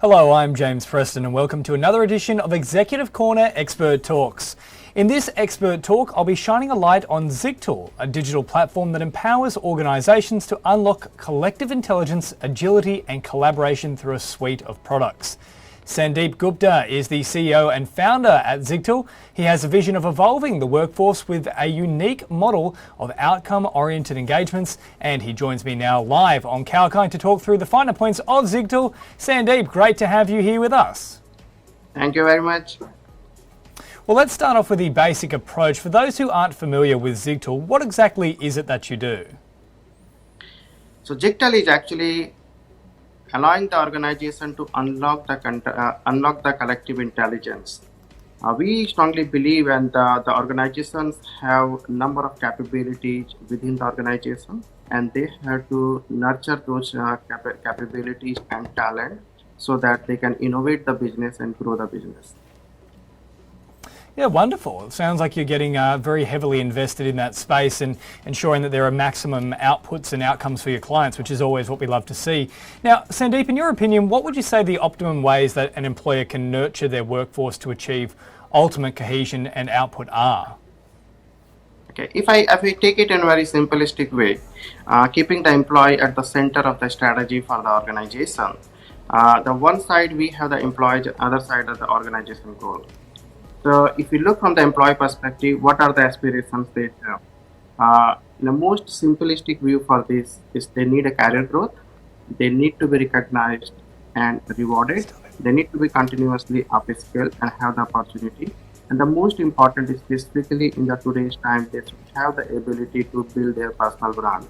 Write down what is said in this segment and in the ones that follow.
Hello, I'm James Preston and welcome to another edition of Executive Corner Expert Talks. In this expert talk, I'll be shining a light on zigtal, a digital platform that empowers organisations to unlock collective intelligence, agility and collaboration through a suite of products. Sandeep Gupta is the CEO and founder at zigtal. He has a vision of evolving the workforce with a unique model of outcome-oriented engagements, and he joins me now live on Kalkine to talk through the finer points of zigtal. Sandeep, great to have you here with us. Thank you very much. Well, let's start off with the basic approach. For those who aren't familiar with zigtal, what exactly is it that you do? So zigtal is actually allowing the organization to unlock the collective intelligence. We strongly believe, and the organizations have a number of capabilities within the organization, and they have to nurture those capabilities and talent so that they can innovate the business and grow the business. Yeah, wonderful. It sounds like you're getting very heavily invested in that space and ensuring that there are maximum outputs and outcomes for your clients, which is always what we love to see. Now, Sandeep, in your opinion, what would you say the optimum ways that an employer can nurture their workforce to achieve ultimate cohesion and output are? Okay, if I take it in a very simplistic way, keeping the employee at the center of the strategy for the organization. The one side we have the employee, the other side of the organization goal. So if you look from the employee perspective, what are the aspirations they have? The most simplistic view for this is they need a career growth, they need to be recognized and rewarded, they need to be continuously upskilled and have the opportunity. And the most important is specifically in the today's time, they should have the ability to build their personal brand.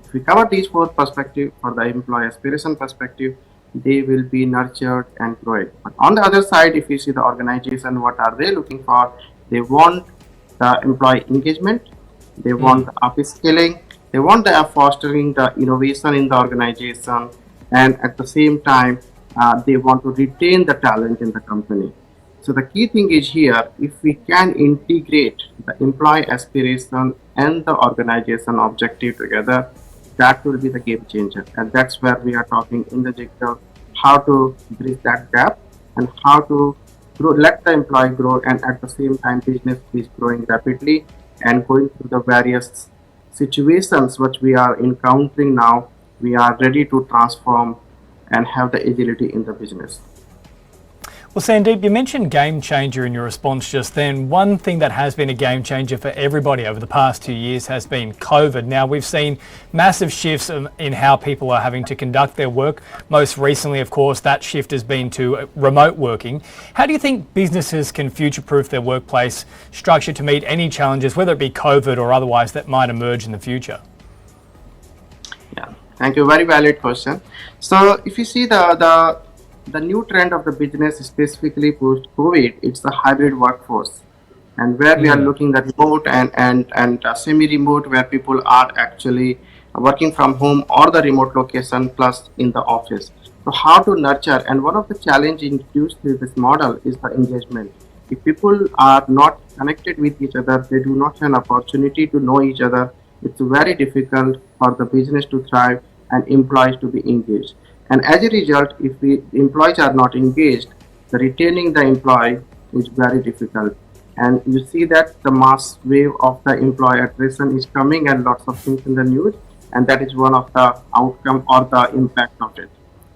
If we cover these four perspectives for the employee aspiration perspective, they will be nurtured and growing. But on the other side, if you see the organization, what are they looking for? They want the employee engagement, they want the upskilling, they want the fostering the innovation in the organization, and at the same time, they want to retain the talent in the company. So the key thing is here, if we can integrate the employee aspiration and the organization objective together, that will be the game changer. And that's where we are talking in the zigtal, how to bridge that gap and how to grow, let the employee grow, and at the same time business is growing rapidly and going through the various situations which we are encountering now. We are ready to transform and have the agility in the business. Well, Sandeep, you mentioned game changer in your response just then. One thing that has been a game changer for everybody over the past 2 years has been COVID. Now, we've seen massive shifts in how people are having to conduct their work. Most recently, of course, that shift has been to remote working. How do you think businesses can future-proof their workplace structure to meet any challenges, whether it be COVID or otherwise, that might emerge in the future? Yeah, thank you. Very valid question. So if you see the new trend of the business, specifically post-COVID, it's the hybrid workforce, and where we are looking at remote and semi-remote, where people are actually working from home or the remote location plus in the office. So how to nurture, and one of the challenges introduced to this model is the engagement. If people are not connected with each other, they do not have an opportunity to know each other, it's very difficult for the business to thrive and employees to be engaged. And as a result, if the employees are not engaged, the retaining the employee is very difficult. And you see that the mass wave of the employee attrition is coming, and lots of things in the news, and that is one of the outcome or the impact of it.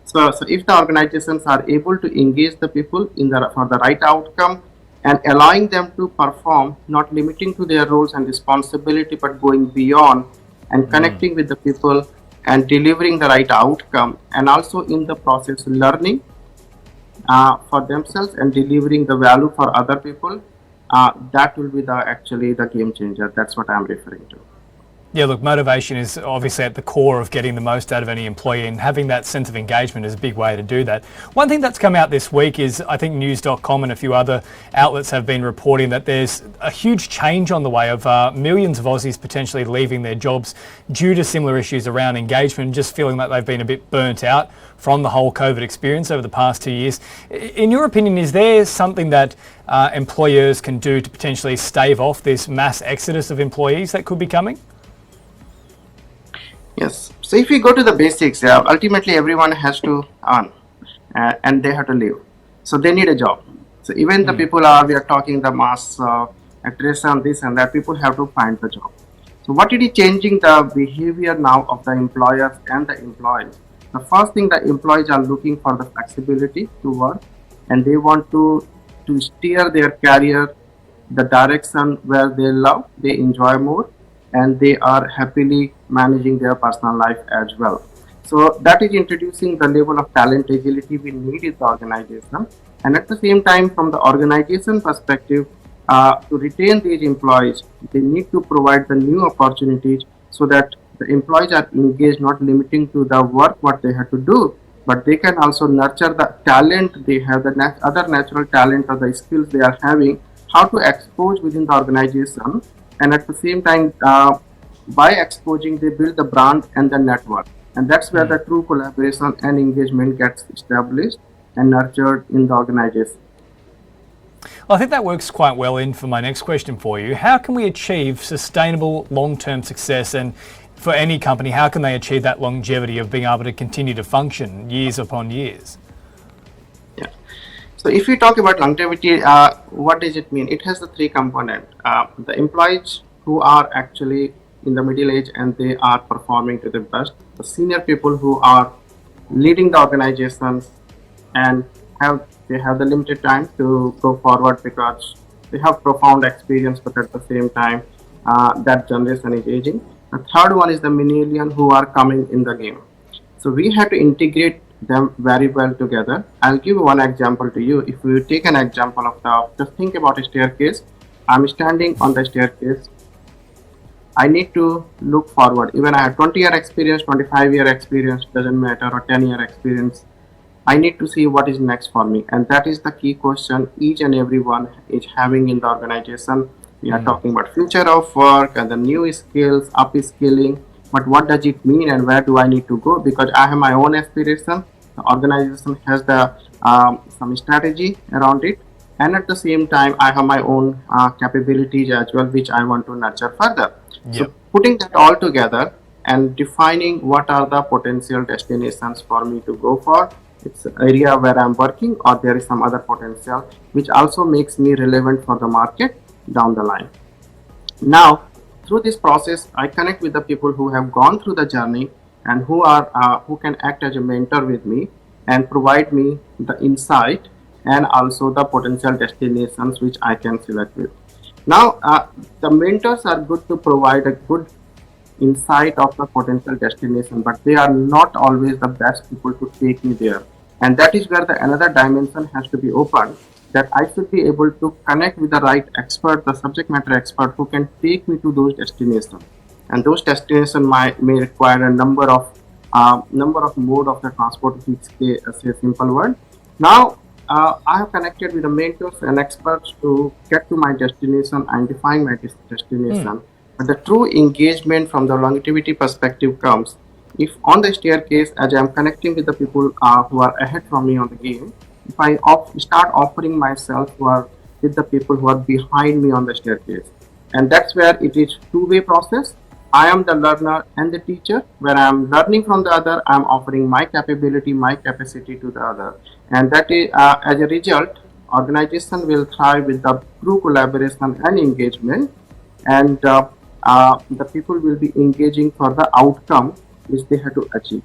So if the organizations are able to engage the people for the right outcome and allowing them to perform, not limiting to their roles and responsibility, but going beyond and connecting with the people and delivering the right outcome, and also in the process learning for themselves and delivering the value for other people, that will be actually the game changer. That's what I'm referring to. Yeah, look, motivation is obviously at the core of getting the most out of any employee, and having that sense of engagement is a big way to do that. One thing that's come out this week is, I think news.com and a few other outlets have been reporting that there's a huge change on the way of millions of Aussies potentially leaving their jobs due to similar issues around engagement, just feeling like they've been a bit burnt out from the whole COVID experience over the past 2 years. In your opinion, is there something that employers can do to potentially stave off this mass exodus of employees that could be coming? Yes. So if we go to the basics, ultimately everyone has to earn. and they have to live. So they need a job. So even the people are, we are talking the mass attrition, this and that, people have to find the job. So what it is changing the behavior now of the employers and the employees. The first thing, the employees are looking for the flexibility to work, and they want to steer their career the direction where they love, they enjoy more, and they are happily managing their personal life as well. So that is introducing the level of talent agility we need in the organization. And at the same time, from the organization perspective, to retain these employees, they need to provide the new opportunities so that the employees are engaged, not limiting to the work what they have to do, but they can also nurture the talent they have, the other natural talent or the skills they are having, how to expose within the organization. And at the same time, by exposing, they build the brand and the network. And that's where the true collaboration and engagement gets established and nurtured in the organization. Well, I think that works quite well in for my next question for you. How can we achieve sustainable long-term success, and for any company, how can they achieve that longevity of being able to continue to function years upon years? Yeah. So if we talk about longevity, what does it mean? It has the three components. The employees who are actually in the middle age and they are performing to the best. The senior people who are leading the organizations and they have the limited time to go forward because they have profound experience, but at the same time, that generation is aging. The third one is the millennials who are coming in the game. So we have to integrate them very well together. I'll give one example to you. If we take an example of just think about a staircase. I'm standing on the staircase. I need to look forward. Even I have 20-year experience, 25-year experience, doesn't matter, or 10-year experience. I need to see what is next for me. And that is the key question each and everyone is having in the organization. We are talking about future of work and the new skills, upskilling. But what does it mean and where do I need to go? Because I have my own aspiration. The organization has the some strategy around it. And at the same time, I have my own capabilities as well, which I want to nurture further. Yep. So putting that all together and defining what are the potential destinations for me to go for. It's an area where I'm working, or there is some other potential, which also makes me relevant for the market down the line. Now, through this process, I connect with the people who have gone through the journey and who can act as a mentor with me and provide me the insight and also the potential destinations which I can select with. Now, the mentors are good to provide a good insight of the potential destination, but they are not always the best people to take me there. And that is where another dimension has to be opened, that I should be able to connect with the right expert, the subject matter expert, who can take me to those destinations. And those destinations may require a number of mode of the transport, which say a simple word. Now, I have connected with the mentors and experts to get to my destination and define my destination. But the true engagement from the longevity perspective comes if on the staircase, as I am connecting with the people who are ahead from me on the game, if I start offering myself with the people who are behind me on the staircase. And that's where it is two-way process. I am the learner and the teacher. Where I am learning from the other, I am offering my capability, my capacity to the other. And that is, as a result, organization will thrive with the true collaboration and engagement. And the people will be engaging for the outcome which they have to achieve.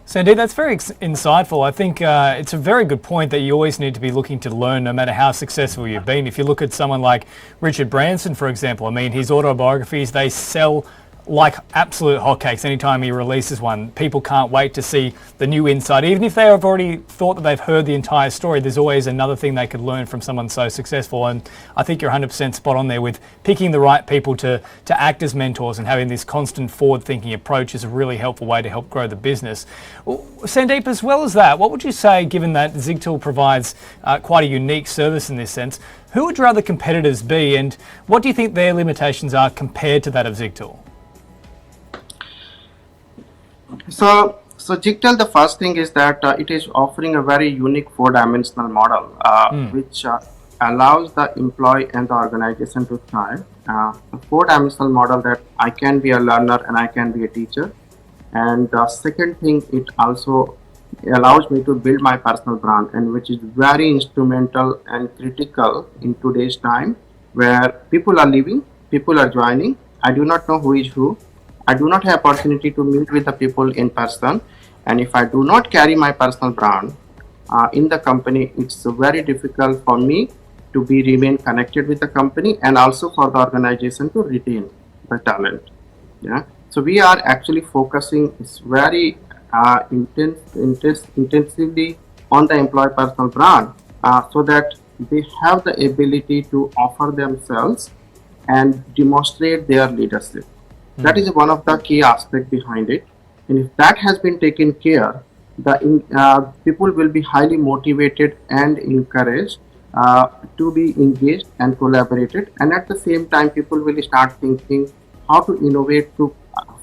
Sandeep, that's very insightful. I think it's a very good point that you always need to be looking to learn no matter how successful you've been. If you look at someone like Richard Branson, for example, I mean, his autobiographies, they sell like absolute hotcakes anytime he releases one. People can't wait to see the new insight. Even if they have already thought that they've heard the entire story, there's always another thing they could learn from someone so successful. And I think you're 100% spot on there with picking the right people to act as mentors, and having this constant forward-thinking approach is a really helpful way to help grow the business. Sandeep, as well as that, what would you say, given that zigtal provides quite a unique service in this sense, who would your other competitors be, and what do you think their limitations are compared to that of zigtal? So zigtal, the first thing is that it is offering a very unique four-dimensional model, which allows the employee and the organization to thrive. A four-dimensional model that I can be a learner and I can be a teacher. And the second thing, it also allows me to build my personal brand, and which is very instrumental and critical in today's time where people are leaving, people are joining. I do not know who is who. I do not have opportunity to meet with the people in person, and if I do not carry my personal brand in the company, it's very difficult for me to be remain connected with the company, and also for the organization to retain the talent. Yeah. So we are actually focusing very intensively on the employee personal brand, so that they have the ability to offer themselves and demonstrate their leadership. That is one of the key aspects behind it. And if that has been taken care, the people will be highly motivated and encouraged to be engaged and collaborated. And at the same time, people will start thinking how to innovate to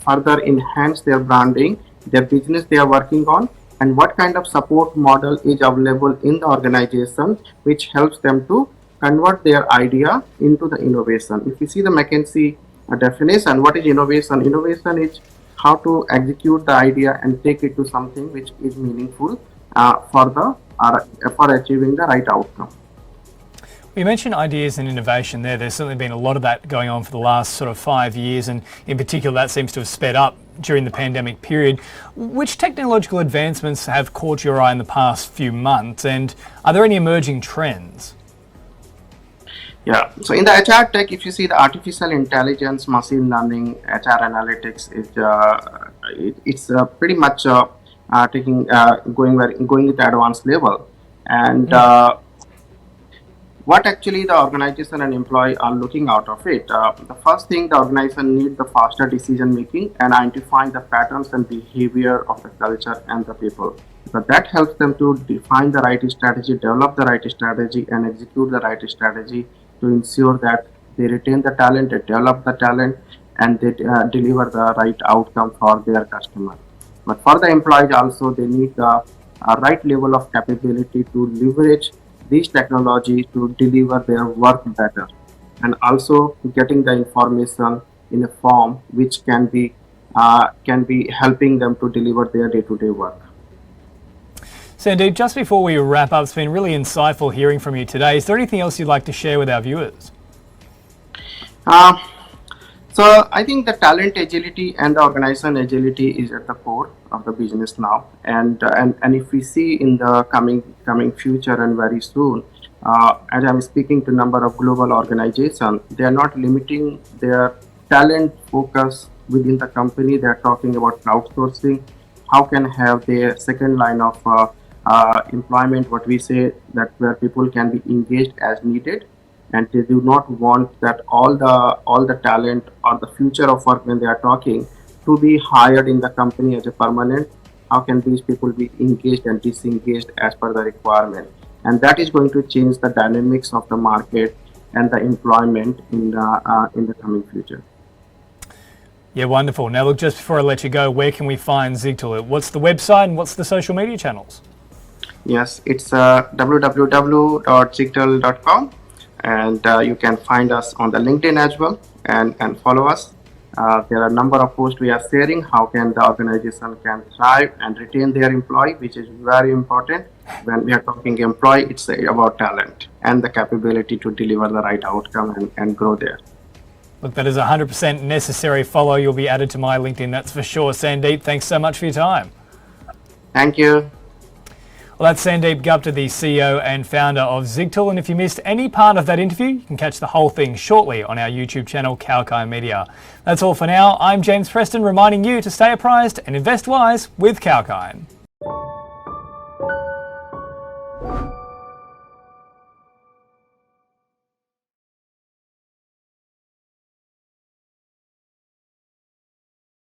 further enhance their branding, their business they are working on, and what kind of support model is available in the organization, which helps them to convert their idea into the innovation. If you see the McKinsey definition, what is innovation? Innovation is how to execute the idea and take it to something which is meaningful for achieving the right outcome. You mentioned ideas and innovation there. There's certainly been a lot of that going on for the last sort of 5 years, and in particular that seems to have sped up during the pandemic period. Which technological advancements have caught your eye in the past few months, and are there any emerging trends? Yeah, so in the HR tech, if you see the artificial intelligence, machine learning, HR analytics, it's pretty much going at the advanced level, and what actually the organization and employee are looking out of it. The first thing, the organization needs the faster decision making and identifying the patterns and behavior of the culture and the people. But that helps them to define the right strategy, develop the right strategy, and execute the right strategy to ensure that they retain the talent, they develop the talent, and they deliver the right outcome for their customer. But for the employees also, they need the right level of capability to leverage these technologies to deliver their work better, and also getting the information in a form which can be helping them to deliver their day-to-day work. Sandeep, just before we wrap up, it's been really insightful hearing from you today. Is there anything else you'd like to share with our viewers? So I think the talent agility and the organization agility is at the core of the business now, and if we see in the coming future and very soon, as I'm speaking to a number of global organizations, they are not limiting their talent focus within the company. They are talking about crowdsourcing. How can have their second line of employment, what we say, that where people can be engaged as needed, and they do not want that all the talent or the future of work when they are talking to be hired in the company as a permanent. How can these people be engaged and disengaged as per the requirement? And that is going to change the dynamics of the market and the employment in the coming future. Yeah, wonderful. Now look, just before I let you go, where can we find Zigtal? What's the website and what's the social media channels? Yes, it's www.zigtal.com, and you can find us on the LinkedIn as well, and follow us. There are a number of posts we are sharing how can the organization can thrive and retain their employee, which is very important. When we are talking employee, it's about talent and the capability to deliver the right outcome and grow there. Look, that is 100% necessary follow. You'll be added to my LinkedIn, that's for sure. Sandeep, thanks so much for your time. Thank you. Well, that's Sandeep Gupta, the CEO and founder of Zigtal. And if you missed any part of that interview, you can catch the whole thing shortly on our YouTube channel, Kalkine Media. That's all for now. I'm James Preston, reminding you to stay apprised and invest wise with Kalkine.